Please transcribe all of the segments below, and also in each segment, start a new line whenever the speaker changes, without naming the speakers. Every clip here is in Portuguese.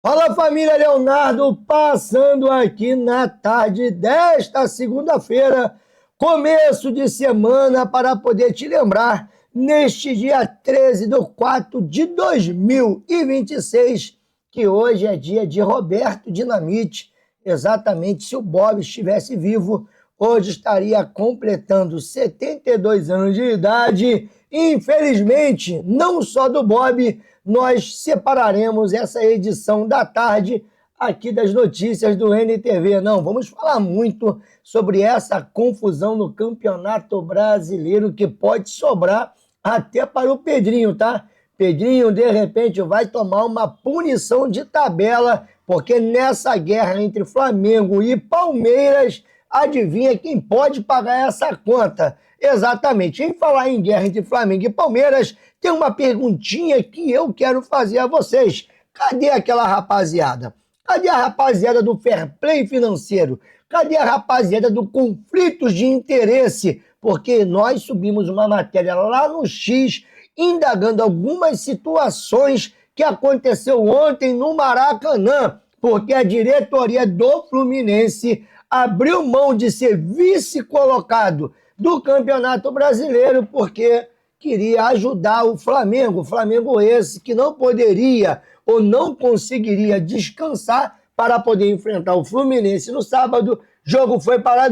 Fala família Leonardo, passando aqui na tarde desta segunda-feira, começo de semana, para poder te lembrar, neste dia 13/4/2026, que hoje é dia de Roberto Dinamite. Exatamente, se o Bob estivesse vivo, hoje estaria completando 72 anos de idade. Infelizmente, não só do Bob, nós separaremos essa edição da tarde aqui das notícias do NTV. Não, vamos falar muito sobre essa confusão no Campeonato Brasileiro que pode sobrar até para o Pedrinho, tá? Pedrinho, de repente, vai tomar uma punição de tabela, porque nessa guerra entre Flamengo e Palmeiras, adivinha quem pode pagar essa conta? Exatamente. Em falar em guerra entre Flamengo e Palmeiras, tem uma perguntinha que eu quero fazer a vocês. Cadê aquela rapaziada? Cadê a rapaziada do fair play financeiro? Cadê a rapaziada do conflitos de interesse? Porque nós subimos uma matéria lá no X, indagando algumas situações que aconteceu ontem no Maracanã, porque a diretoria do Fluminense abriu mão de ser vice-colocado do Campeonato Brasileiro porque queria ajudar o Flamengo. O Flamengo esse que não poderia ou não conseguiria descansar para poder enfrentar o Fluminense no sábado. Jogo foi para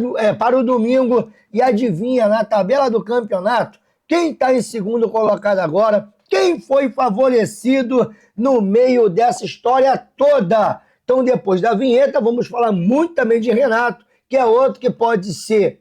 o domingo e adivinha, na tabela do campeonato, quem está em segundo colocado agora? Quem foi favorecido no meio dessa história toda? Então, depois da vinheta, vamos falar muito também de Renato, que é outro que pode ser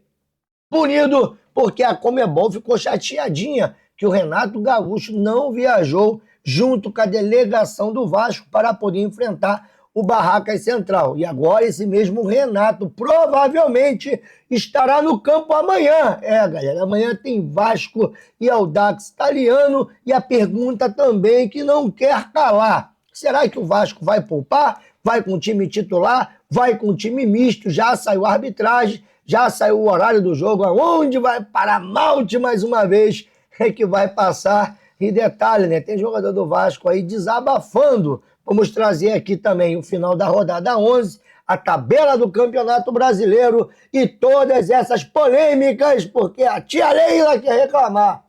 punido, porque a Conmebol ficou chateadinha que o Renato Gaúcho não viajou junto com a delegação do Vasco para poder enfrentar o Barracas Central. E agora esse mesmo Renato provavelmente estará no campo amanhã. Galera, amanhã tem Vasco e Audax Italiano, e a pergunta também que não quer calar: será que o Vasco vai poupar? Vai com o time titular? Vai com o time misto? Já saiu a arbitragem, já saiu o horário do jogo, aonde vai parar Malte mais uma vez, é que vai passar. E detalhe, né? Tem jogador do Vasco aí desabafando. Vamos trazer aqui também o final da rodada 11, a tabela do Campeonato Brasileiro e todas essas polêmicas, porque a tia Leila quer reclamar.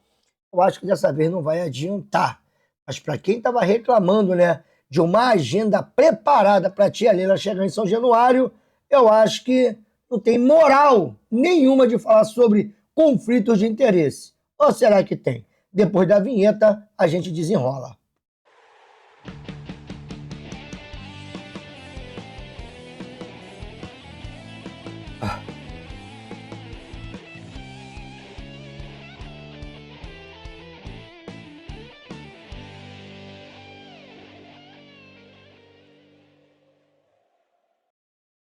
Eu acho que dessa vez não vai adiantar. Mas para quem estava reclamando, né, de uma agenda preparada para a tia Leila chegar em São Januário, eu acho que não tem moral nenhuma de falar sobre conflitos de interesse. Ou será que tem? Depois da vinheta, a gente desenrola.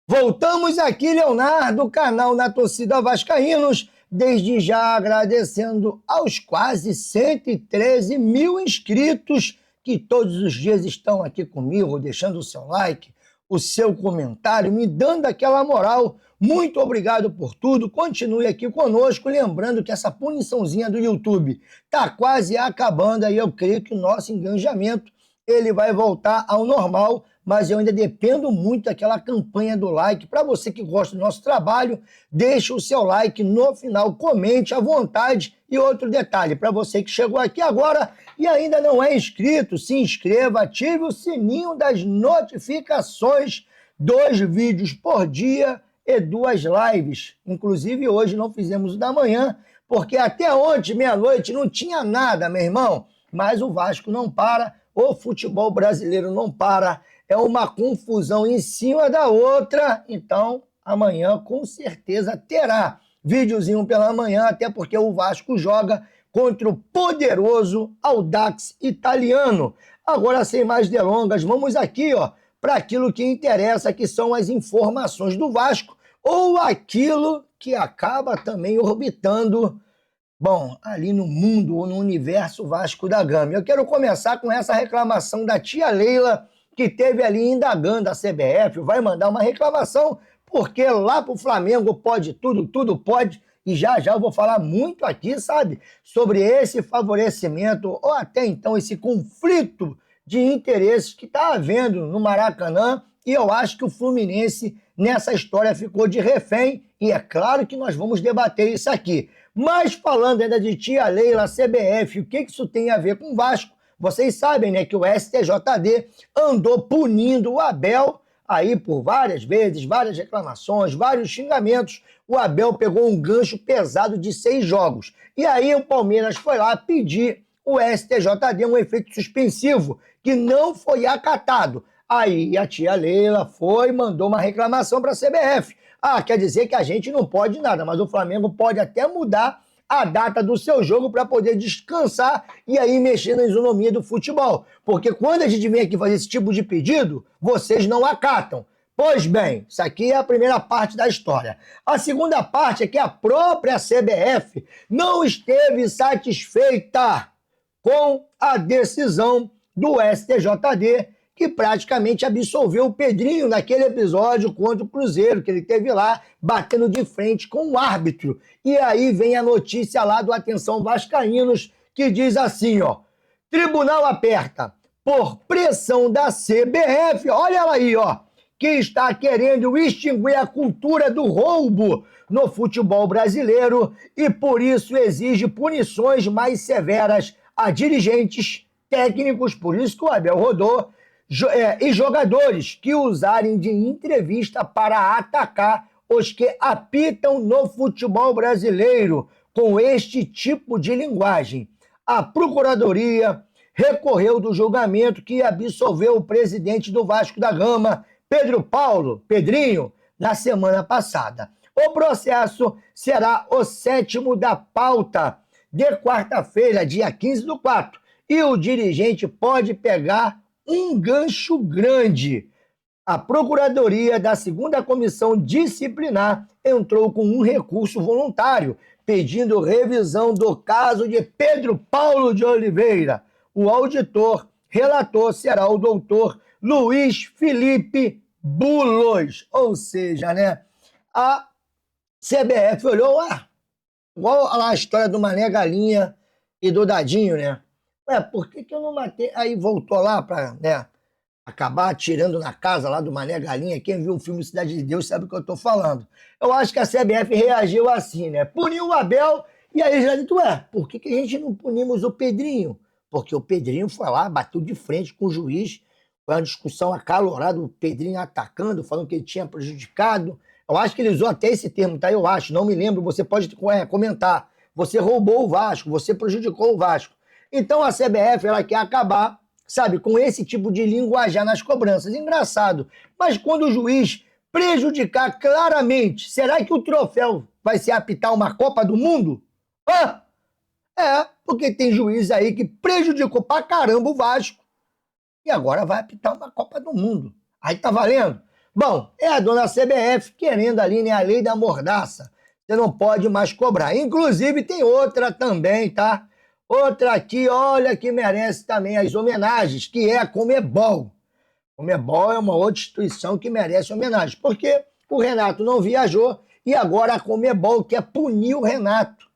Voltamos aqui, Leonardo, canal na torcida Vascaínos, desde já agradecendo aos quase 113 mil inscritos que todos os dias estão aqui comigo, deixando o seu like, o seu comentário, me dando aquela moral. Muito obrigado por tudo, continue aqui conosco, lembrando que essa puniçãozinha do YouTube está quase acabando, aí eu creio que o nosso engajamento ele vai voltar ao normal, mas eu ainda dependo muito daquela campanha do like. Para você que gosta do nosso trabalho, deixe o seu like no final, comente à vontade. E outro detalhe, para você que chegou aqui agora e ainda não é inscrito, se inscreva, ative o sininho das notificações, 2 vídeos por dia e 2 lives. Inclusive hoje não fizemos o da manhã, porque até ontem, meia-noite, não tinha nada, meu irmão. Mas o Vasco não para, o futebol brasileiro não para, é uma confusão em cima da outra. Então, amanhã com certeza terá videozinho pela manhã, até porque o Vasco joga contra o poderoso Audax Italiano. Agora, sem mais delongas, vamos aqui, para aquilo que interessa, que são as informações do Vasco, ou aquilo que acaba também orbitando, bom, ali no mundo ou no universo Vasco da Gama. Eu quero começar com essa reclamação da tia Leila, que teve ali indagando a CBF, vai mandar uma reclamação, porque lá pro Flamengo pode tudo, tudo pode, e já já eu vou falar muito aqui, sabe, sobre esse favorecimento, ou até então esse conflito de interesses que está havendo no Maracanã, e eu acho que o Fluminense nessa história ficou de refém, e é claro que nós vamos debater isso aqui. Mas falando ainda de tia Leila, CBF, o que isso tem a ver com o Vasco? Vocês sabem, né, que o STJD andou punindo o Abel aí por várias vezes, várias reclamações, vários xingamentos. O Abel pegou um gancho pesado de 6 jogos. E aí o Palmeiras foi lá pedir o STJD um efeito suspensivo, que não foi acatado. Aí a tia Leila foi e mandou uma reclamação para a CBF. Ah, quer dizer que a gente não pode nada, mas o Flamengo pode até mudar a data do seu jogo para poder descansar e aí mexer na isonomia do futebol. Porque quando a gente vem aqui fazer esse tipo de pedido, vocês não acatam. Pois bem, isso aqui é a primeira parte da história. A segunda parte é que a própria CBF não esteve satisfeita com a decisão do STJD, que praticamente absolveu o Pedrinho naquele episódio contra o Cruzeiro, que ele teve lá batendo de frente com o árbitro. E aí vem a notícia lá do Atenção Vascaínos, que diz assim, ó: tribunal aperta por pressão da CBF, olha ela aí, ó, que está querendo extinguir a cultura do roubo no futebol brasileiro e por isso exige punições mais severas a dirigentes, técnicos, por isso que o Abel rodou, e jogadores que usarem de entrevista para atacar os que apitam no futebol brasileiro com este tipo de linguagem. A Procuradoria recorreu do julgamento que absolveu o presidente do Vasco da Gama, Pedrinho, na semana passada. O processo será o 7º da pauta de quarta-feira, dia 15/4, e o dirigente pode pegar um gancho grande. A Procuradoria da 2ª Comissão Disciplinar entrou com um recurso voluntário, pedindo revisão do caso de Pedro Paulo de Oliveira. O auditor relator será o doutor Luiz Felipe Bulos. Ou seja, né, a CBF olhou, igual lá a história do Mané Galinha e do Dadinho, né? Ué, por que eu não matei? Aí voltou lá para, né, acabar atirando na casa lá do Mané Galinha. Quem viu o filme Cidade de Deus sabe o que eu tô falando. Eu acho que a CBF reagiu assim, né? Puniu o Abel e aí já disse, por que a gente não punimos o Pedrinho? Porque o Pedrinho foi lá, bateu de frente com o juiz, foi uma discussão acalorada, o Pedrinho atacando, falando que ele tinha prejudicado. Eu acho que ele usou até esse termo, tá? Eu acho, não me lembro, você pode comentar. Você roubou o Vasco, você prejudicou o Vasco. Então a CBF ela quer acabar, sabe, com esse tipo de linguajar nas cobranças. Engraçado. Mas quando o juiz prejudicar claramente, será que o troféu vai ser apitar uma Copa do Mundo? Porque tem juiz aí que prejudicou pra caramba o Vasco e agora vai apitar uma Copa do Mundo. Aí tá valendo? Bom, é a dona CBF querendo ali, né, a lei da mordaça. Você não pode mais cobrar. Inclusive tem outra também, tá? Outra aqui, olha, que merece também as homenagens, que é a Conmebol. Conmebol é uma outra instituição que merece homenagem, porque o Renato não viajou e agora a Conmebol quer punir o Renato.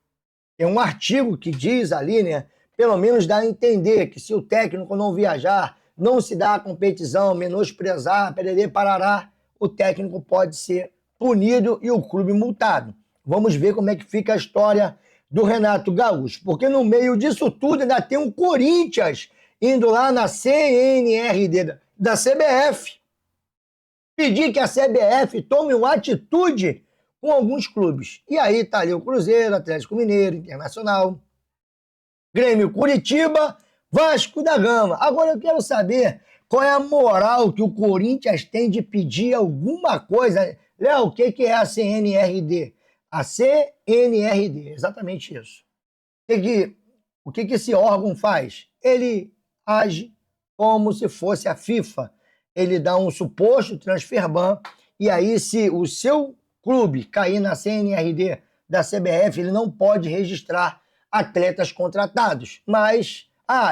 Tem um artigo que diz ali, né, pelo menos dá a entender que se o técnico não viajar, não se dá a competição, menosprezar, perder, parará, o técnico pode ser punido e o clube multado. Vamos ver como é que fica a história do Renato Gaúcho, porque no meio disso tudo ainda tem um Corinthians indo lá na CNRD da CBF pedir que a CBF tome uma atitude com alguns clubes. E aí tá ali o Cruzeiro, Atlético Mineiro, Internacional, Grêmio Curitiba, Vasco da Gama. Agora eu quero saber qual é a moral que o Corinthians tem de pedir alguma coisa. Léo, o que é a CNRD? A CNRD, exatamente isso. O que esse órgão faz? Ele age como se fosse a FIFA. Ele dá um suposto transfer ban e aí se o seu clube cair na CNRD da CBF, ele não pode registrar atletas contratados. Mas,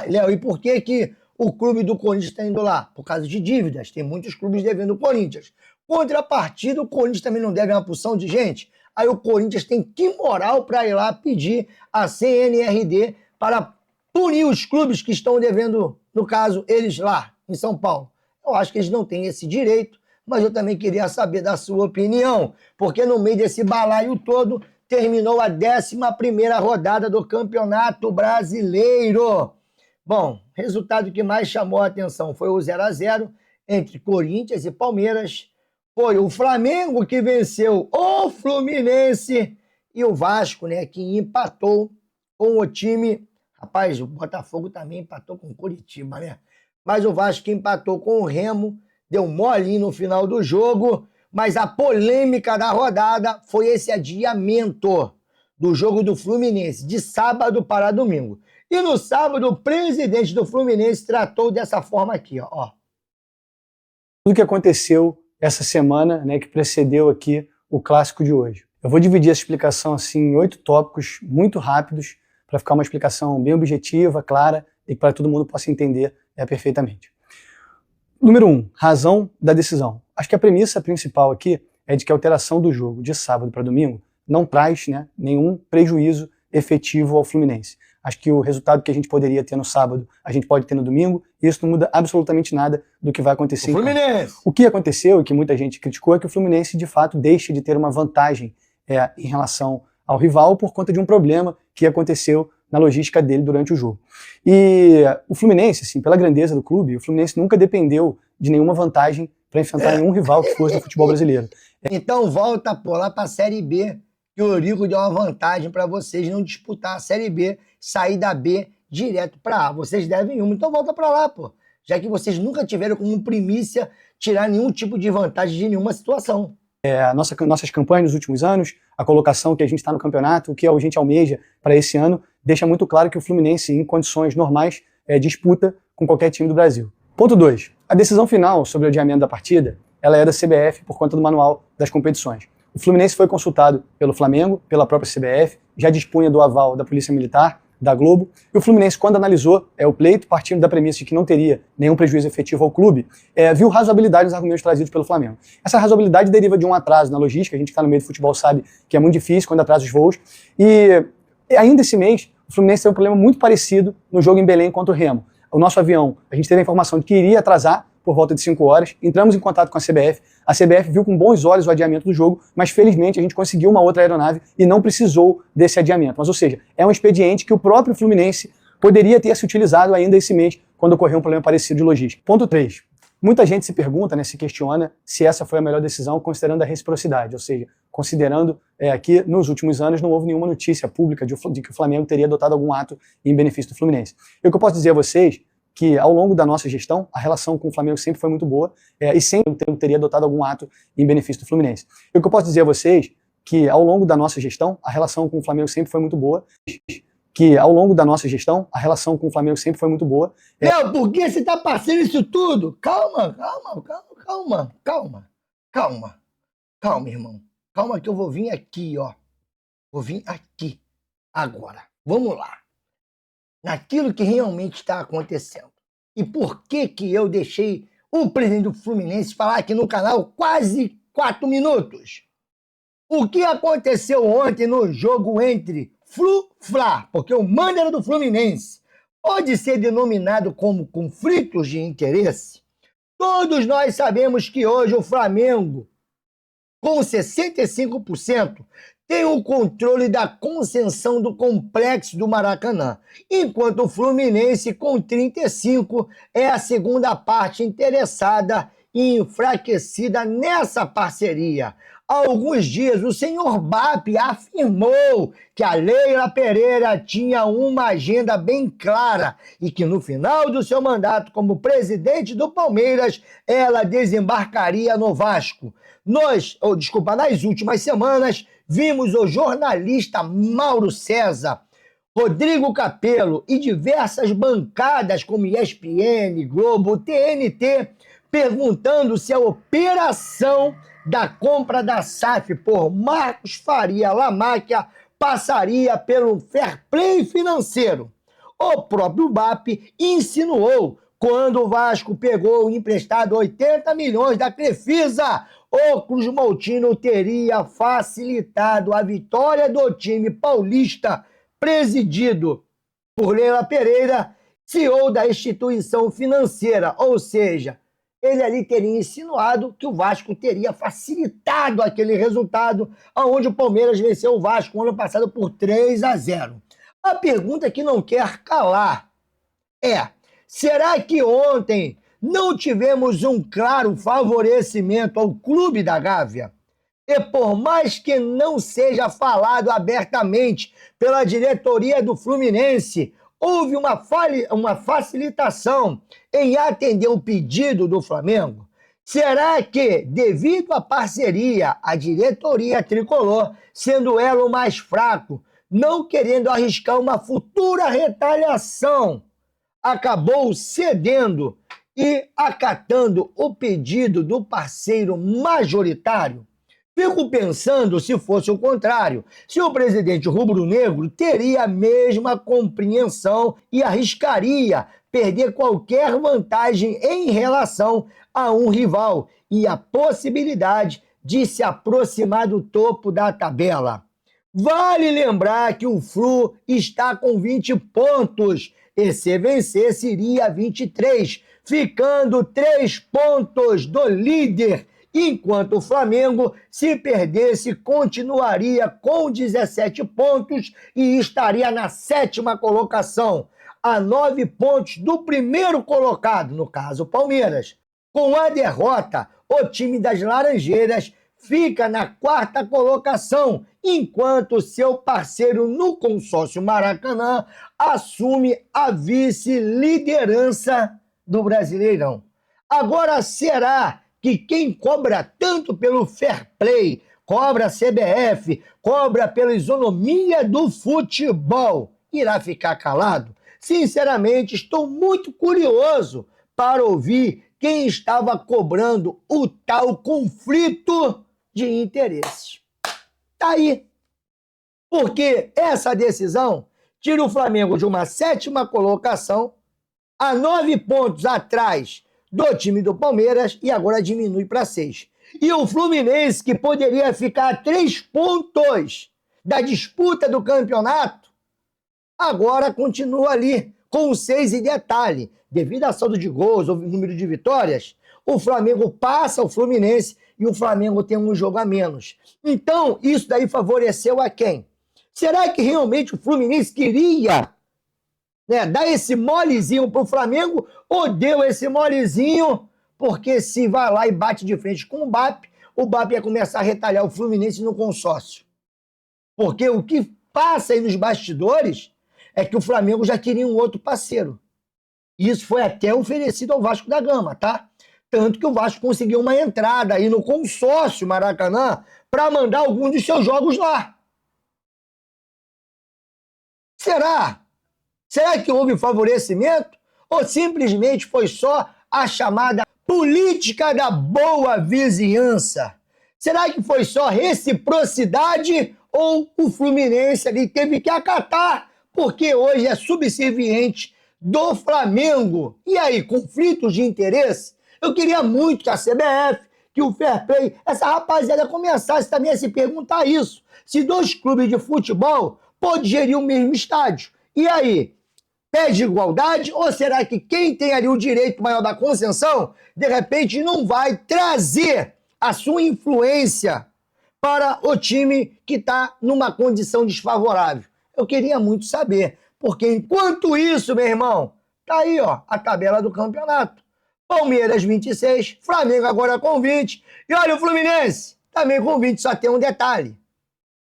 Léo, e por que o clube do Corinthians está indo lá? Por causa de dívidas. Tem muitos clubes devendo o Corinthians. Contrapartida, o Corinthians também não deve uma porção de gente. Aí o Corinthians tem que moral para ir lá pedir a CNRD para punir os clubes que estão devendo no caso, eles lá em São Paulo. Eu acho que eles não têm esse direito, mas eu também queria saber da sua opinião, porque no meio desse balaio todo, terminou a 11ª rodada do Campeonato Brasileiro. Bom, resultado que mais chamou a atenção foi o 0-0 entre Corinthians e Palmeiras. Foi o Flamengo que venceu o Fluminense e o Vasco, né, que empatou com o time. Rapaz, o Botafogo também empatou com o Curitiba, né? Mas o Vasco que empatou com o Remo, deu mole no final do jogo. Mas a polêmica da rodada foi esse adiamento do jogo do Fluminense, de sábado para domingo. E no sábado, o presidente do Fluminense tratou dessa forma aqui, ó.
Tudo que aconteceu essa semana, né, que precedeu aqui o clássico de hoje. Eu vou dividir essa explicação assim, em 8 tópicos muito rápidos, para ficar uma explicação bem objetiva, clara, e para que todo mundo possa entender perfeitamente. Número 1, razão da decisão. Acho que a premissa principal aqui é de que a alteração do jogo de sábado para domingo não traz, né, nenhum prejuízo efetivo ao Fluminense. Acho que o resultado que a gente poderia ter no sábado, a gente pode ter no domingo, e isso não muda absolutamente nada do que vai acontecer. O que aconteceu, e que muita gente criticou, é que o Fluminense, de fato, deixa de ter uma vantagem em relação ao rival por conta de um problema que aconteceu na logística dele durante o jogo. E o Fluminense, assim, pela grandeza do clube, o Fluminense nunca dependeu de nenhuma vantagem para enfrentar nenhum rival que fosse do futebol brasileiro.
Então volta lá para a Série B, que o Eurico deu uma vantagem para vocês não disputar a Série B, sair da B direto para A. Vocês devem uma, então volta para lá, pô. Já que vocês nunca tiveram como primícia tirar nenhum tipo de vantagem de nenhuma situação.
Nossas campanhas nos últimos anos, a colocação que a gente está no campeonato, o que a gente almeja para esse ano, deixa muito claro que o Fluminense, em condições normais, disputa com qualquer time do Brasil. Ponto 2. A decisão final sobre o adiamento da partida, ela é da CBF por conta do manual das competições. O Fluminense foi consultado pelo Flamengo, pela própria CBF, já dispunha do aval da Polícia Militar, da Globo, e o Fluminense, quando analisou o pleito, partindo da premissa de que não teria nenhum prejuízo efetivo ao clube, viu razoabilidade nos argumentos trazidos pelo Flamengo. Essa razoabilidade deriva de um atraso na logística, a gente que está no meio do futebol sabe que é muito difícil quando atrasa os voos, e ainda esse mês, o Fluminense teve um problema muito parecido no jogo em Belém contra o Remo. O nosso avião, a gente teve a informação de que iria atrasar por volta de 5 horas, entramos em contato com a CBF viu com bons olhos o adiamento do jogo, mas felizmente a gente conseguiu uma outra aeronave e não precisou desse adiamento. Mas, ou seja, é um expediente que o próprio Fluminense poderia ter se utilizado ainda esse mês, quando ocorreu um problema parecido de logística. Ponto 3. Muita gente se pergunta, né, se questiona se essa foi a melhor decisão considerando a reciprocidade, ou seja, considerando que nos últimos anos não houve nenhuma notícia pública de que o Flamengo teria adotado algum ato em benefício do Fluminense. E o que eu posso dizer a vocês que ao longo da nossa gestão, a relação com o Flamengo sempre foi muito boa e sempre teria adotado algum ato em benefício do Fluminense. E o que eu posso dizer a vocês que ao longo da nossa gestão, a relação com o Flamengo sempre foi muito boa,
Léo, por que você tá passando isso tudo? Calma, irmão. Calma que eu vou vir aqui, ó. Vou vir aqui, agora. Vamos lá. Naquilo que realmente está acontecendo. E por que eu deixei o presidente do Fluminense falar aqui no canal quase 4 minutos? O que aconteceu ontem no jogo entre Flu-Fla, porque o mando era do Fluminense, pode ser denominado como conflitos de interesse? Todos nós sabemos que hoje o Flamengo, com 65%, tem o controle da concessão do complexo do Maracanã, enquanto o Fluminense, com 35%, é a segunda parte interessada e enfraquecida nessa parceria. Há alguns dias, o senhor BAP afirmou que a Leila Pereira tinha uma agenda bem clara e que no final do seu mandato como presidente do Palmeiras, ela desembarcaria no Vasco. Nas últimas semanas, vimos o jornalista Mauro César, Rodrigo Capello e diversas bancadas como ESPN, Globo, TNT, perguntando se a operação da compra da SAF por Marcos Faria Lamáquia passaria pelo fair play financeiro. O próprio BAP insinuou, quando o Vasco pegou emprestado 80 milhões da Crefisa, o Cruz Maltino teria facilitado a vitória do time paulista, presidido por Leila Pereira, CEO da instituição financeira, ou seja, ele ali teria insinuado que o Vasco teria facilitado aquele resultado onde o Palmeiras venceu o Vasco no ano passado por 3-0. A pergunta que não quer calar é: será que ontem não tivemos um claro favorecimento ao Clube da Gávea? E por mais que não seja falado abertamente pela diretoria do Fluminense, houve uma facilitação em atender o pedido do Flamengo? Será que, devido à parceria, a diretoria tricolor, sendo o elo mais fraco, não querendo arriscar uma futura retaliação, acabou cedendo e acatando o pedido do parceiro majoritário? Fico pensando se fosse o contrário, se o presidente rubro-negro teria a mesma compreensão e arriscaria perder qualquer vantagem em relação a um rival e a possibilidade de se aproximar do topo da tabela. Vale lembrar que o Flu está com 20 pontos e se vencer seria 23, ficando 3 pontos do líder, enquanto o Flamengo, se perdesse, continuaria com 17 pontos e estaria na 7ª colocação, a 9 pontos do primeiro colocado, no caso o Palmeiras. Com a derrota, o time das Laranjeiras fica na 4ª colocação, enquanto seu parceiro no consórcio Maracanã assume a vice-liderança do Brasileirão. Agora, será que quem cobra tanto pelo fair play, cobra a CBF, cobra pela isonomia do futebol, irá ficar calado? Sinceramente, estou muito curioso para ouvir quem estava cobrando o tal conflito de interesses. Tá aí. Porque essa decisão tira o Flamengo de uma 7ª colocação a 9 pontos atrás do time do Palmeiras e agora diminui para 6. E o Fluminense, que poderia ficar a 3 pontos da disputa do campeonato, agora continua ali com 6 e detalhe. Devido a saldo de gols ou número de vitórias, o Flamengo passa o Fluminense e o Flamengo tem um jogo a menos. Então, isso daí favoreceu a quem? Será que realmente o Fluminense queria dar esse molezinho pro Flamengo, ou deu esse molezinho porque se vai lá e bate de frente com o BAP ia começar a retalhar o Fluminense no consórcio? Porque o que passa aí nos bastidores é que o Flamengo já queria um outro parceiro. Isso foi até oferecido ao Vasco da Gama, tá? Tanto que o Vasco conseguiu uma entrada aí no consórcio Maracanã para mandar alguns dos seus jogos lá. Será? Será que houve favorecimento? Ou simplesmente foi só a chamada política da boa vizinhança? Será que foi só reciprocidade ou o Fluminense ali teve que acatar porque hoje é subserviente do Flamengo? E aí, conflitos de interesse? Eu queria muito que a CBF, que o Fair Play, essa rapaziada começasse também a se perguntar isso. Se 2 clubes de futebol podem gerir o mesmo estádio. E aí? Pede igualdade ou será que quem tem ali o direito maior da concessão, de repente não vai trazer a sua influência para o time que está numa condição desfavorável? Eu queria muito saber, porque enquanto isso, meu irmão, tá aí ó, a tabela do campeonato. Palmeiras 26, Flamengo agora com 20, e olha o Fluminense, também com 20, só tem um detalhe.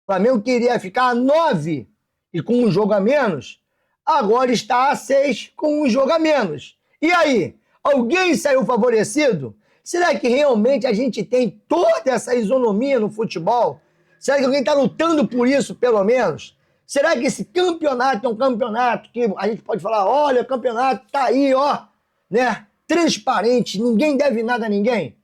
O Flamengo queria ficar a 9 e com um jogo a menos, agora está a 6 com um jogo a menos. E aí, alguém saiu favorecido? Será que realmente a gente tem toda essa isonomia no futebol? Será que alguém está lutando por isso, pelo menos? Será que esse campeonato é um campeonato que a gente pode falar, olha, o campeonato tá aí, ó, né? Transparente, ninguém deve nada a ninguém?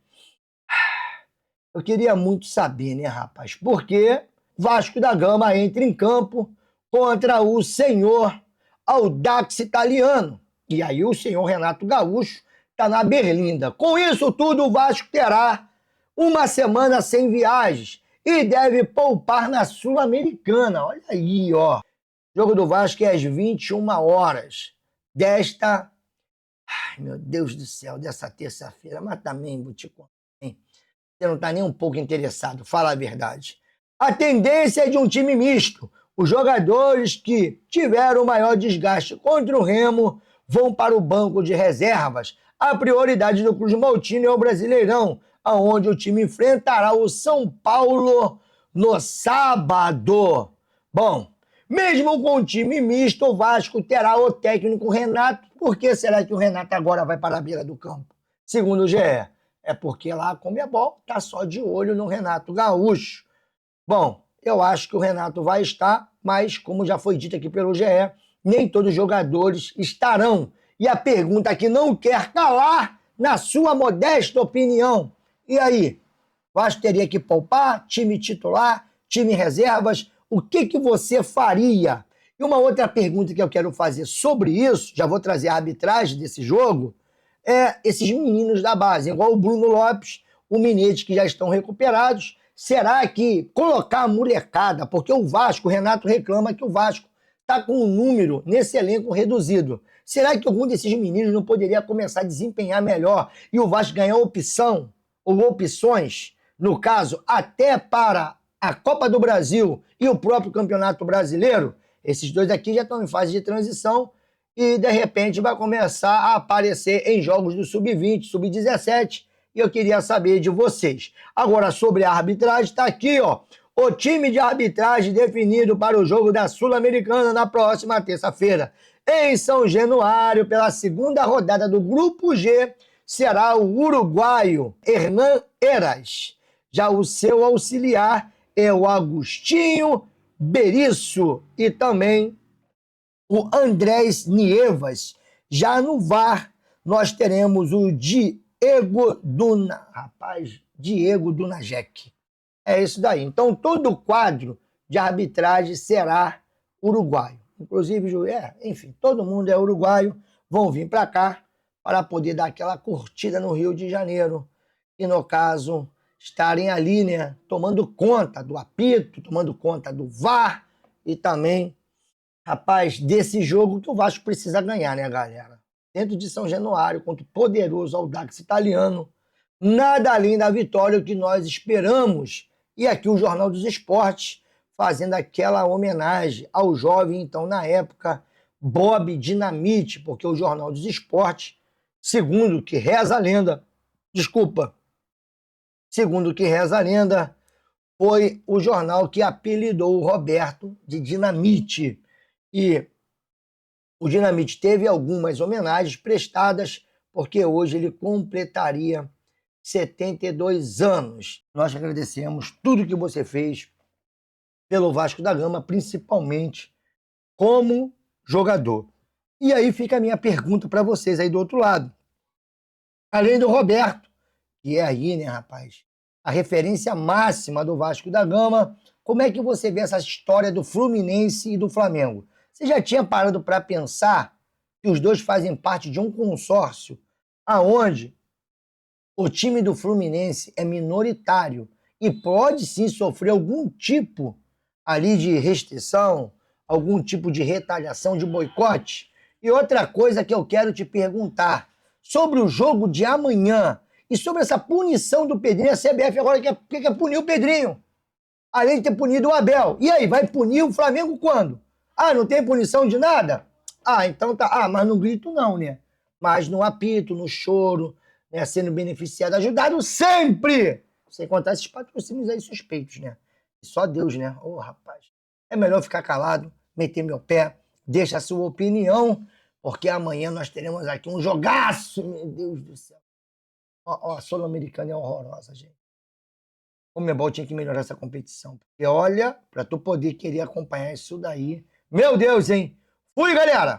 Eu queria muito saber, né, rapaz? Porque Vasco da Gama entra em campo contra o senhor Audax Italiano. E aí o senhor Renato Gaúcho está na berlinda. Com isso tudo, o Vasco terá uma semana sem viagens e deve poupar na Sul-Americana. Olha aí, ó. O jogo do Vasco é às 21 horas. desta... Ai, meu Deus do céu, dessa terça-feira. Mas também, vou te contar, hein? Você não está nem um pouco interessado, fala a verdade. A tendência é de um time misto. Os jogadores que tiveram maior desgaste contra o Remo vão para o banco de reservas. A prioridade do Cruz Maltino é o Brasileirão, onde o time enfrentará o São Paulo no sábado. Bom, mesmo com o time misto, o Vasco terá o técnico Renato. Por que será que o Renato agora vai para a beira do campo? Segundo o GE, é porque lá a Conmebol está só de olho no Renato Gaúcho. Bom, eu acho que o Renato vai estar, mas como já foi dito aqui pelo GE, nem todos os jogadores estarão. E a pergunta que não quer calar, na sua modesta opinião, e aí? Vasco teria que poupar, time titular, time reservas, o que você faria? E uma outra pergunta que eu quero fazer sobre isso, já vou trazer a arbitragem desse jogo, é esses meninos da base, igual o Bruno Lopes, o Menezes, que já estão recuperados. Será que colocar a molecada, porque o Vasco, o Renato reclama que o Vasco está com um número nesse elenco reduzido. Será que algum desses meninos não poderia começar a desempenhar melhor e o Vasco ganhar opção ou opções, no caso, até para a Copa do Brasil e o próprio Campeonato Brasileiro? Esses dois aqui já estão em fase de transição e, de repente, vai começar a aparecer em jogos do Sub-20, Sub-17, e eu queria saber de vocês. Agora, sobre a arbitragem, está aqui, ó, o time de arbitragem definido para o jogo da Sul-Americana na próxima terça-feira. Em São Januário, pela segunda rodada do Grupo G, será o uruguaio Hernan Heras. Já o seu auxiliar é o Agostinho Berisso e também o Andrés Nievas. Já no VAR, nós teremos o Diego Dunajec. É isso daí. Então, todo o quadro de arbitragem será uruguaio. Inclusive, enfim, todo mundo é uruguaio. Vão vir para cá para poder dar aquela curtida no Rio de Janeiro. E, no caso, estarem ali, né, tomando conta do apito, tomando conta do VAR e também, rapaz, desse jogo que o Vasco precisa ganhar, né, galera? Dentro de São Januário, contra o poderoso Audax Italiano, nada além da vitória que nós esperamos. E aqui o Jornal dos Esportes fazendo aquela homenagem ao jovem, então, na época, Bob Dinamite, porque o Jornal dos Esportes, segundo o que reza a lenda, foi o jornal que apelidou o Roberto de Dinamite. E o Dinamite teve algumas homenagens prestadas, porque hoje ele completaria 72 anos. Nós agradecemos tudo que você fez pelo Vasco da Gama, principalmente como jogador. E aí fica a minha pergunta para vocês aí do outro lado. Além do Roberto, que é aí, né, rapaz, a referência máxima do Vasco da Gama, como é que você vê essa história do Fluminense e do Flamengo? Você já tinha parado para pensar que os dois fazem parte de um consórcio aonde o time do Fluminense é minoritário e pode sim sofrer algum tipo ali de restrição, algum tipo de retaliação, de boicote? E outra coisa que eu quero te perguntar, sobre o jogo de amanhã e sobre essa punição do Pedrinho, a CBF agora quer punir o Pedrinho, além de ter punido o Abel. E aí, vai punir o Flamengo quando? Ah, não tem punição de nada? Ah, então tá. Ah, mas no grito não, né? Mas no apito, no choro, né, sendo beneficiado, ajudado sempre! Sem contar esses patrocínios aí suspeitos, né? Só Deus, né? Ô, rapaz. É melhor ficar calado, meter meu pé, deixa a sua opinião, porque amanhã nós teremos aqui um jogaço, meu Deus do céu. Ó, a Sul-Americana é horrorosa, gente. O Conmebol tinha que melhorar essa competição. Porque olha, para tu poder querer acompanhar isso daí. Meu Deus, hein? Fui, galera!